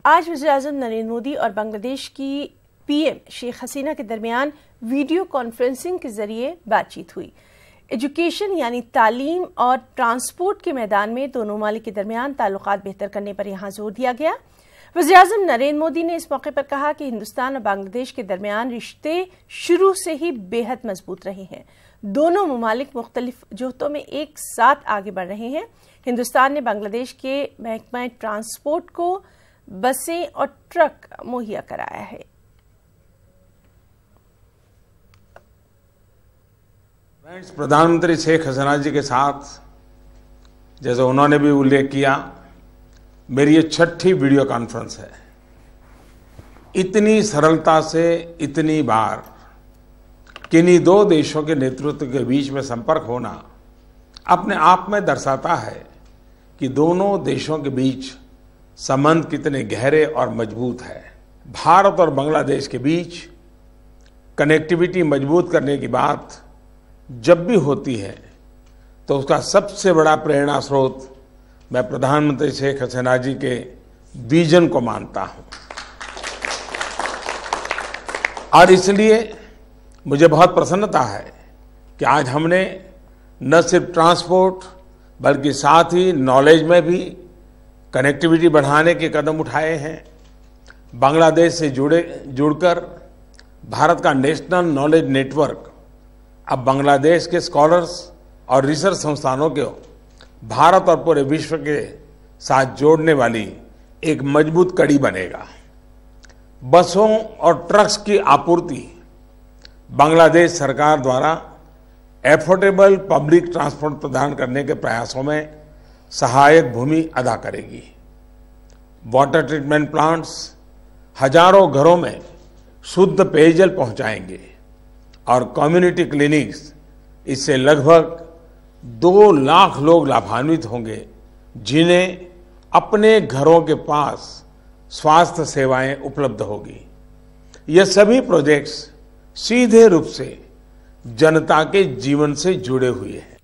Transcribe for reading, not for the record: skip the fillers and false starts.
आज वज़ीर-ए-आज़म नरेंद्र मोदी और बांग्लादेश की पीएम शेख हसीना के दरमियान वीडियो कॉन्फ्रेंसिंग के जरिए बातचीत हुई। एजुकेशन यानी तालीम और ट्रांसपोर्ट के मैदान में दोनों ममालिक के दरमियान ताल्लुकात बेहतर करने पर यहाँ जोर दिया गया। वज़ीर-ए-आज़म नरेंद्र मोदी ने इस मौके पर कहा कि हिंदुस्तान और बांग्लादेश के दरमियान रिश्ते शुरू से ही बेहद मजबूत रहे हैं। दोनों ममालिक मुख्तलिफ जोहतों में एक साथ आगे बढ़ रहे हैं। हिंदुस्तान ने बांग्लादेश के महकमा ट्रांसपोर्ट को बसें और ट्रक मुहैया कराया है। प्रधानमंत्री शेख हसीना जी के साथ, जैसे उन्होंने भी उल्लेख किया, मेरी ये 6ठी वीडियो कॉन्फ्रेंस है। इतनी सरलता से इतनी बार किन्हीं दो देशों के नेतृत्व के बीच में संपर्क होना अपने आप में दर्शाता है कि दोनों देशों के बीच संबंध कितने गहरे और मजबूत है। भारत और बांग्लादेश के बीच कनेक्टिविटी मजबूत करने की बात जब भी होती है तो उसका सबसे बड़ा प्रेरणा स्रोत मैं प्रधानमंत्री शेख हसीना जी के विजन को मानता हूं। और इसलिए मुझे बहुत प्रसन्नता है कि आज हमने न सिर्फ ट्रांसपोर्ट बल्कि साथ ही नॉलेज में भी कनेक्टिविटी बढ़ाने के कदम उठाए हैं। बांग्लादेश से जुड़कर भारत का नेशनल नॉलेज नेटवर्क अब बांग्लादेश के स्कॉलर्स और रिसर्च संस्थानों को भारत और पूरे विश्व के साथ जोड़ने वाली एक मजबूत कड़ी बनेगा। बसों और ट्रक्स की आपूर्ति बांग्लादेश सरकार द्वारा एफोर्डेबल पब्लिक ट्रांसपोर्ट प्रदान करने के प्रयासों में सहायक भूमि अदा करेगी। वाटर ट्रीटमेंट प्लांट्स हजारों घरों में शुद्ध पेयजल पहुंचाएंगे और कम्युनिटी क्लिनिक्स इससे लगभग 2 लाख लोग लाभान्वित होंगे, जिन्हें अपने घरों के पास स्वास्थ्य सेवाएं उपलब्ध होगी। ये सभी प्रोजेक्ट्स सीधे रूप से जनता के जीवन से जुड़े हुए हैं।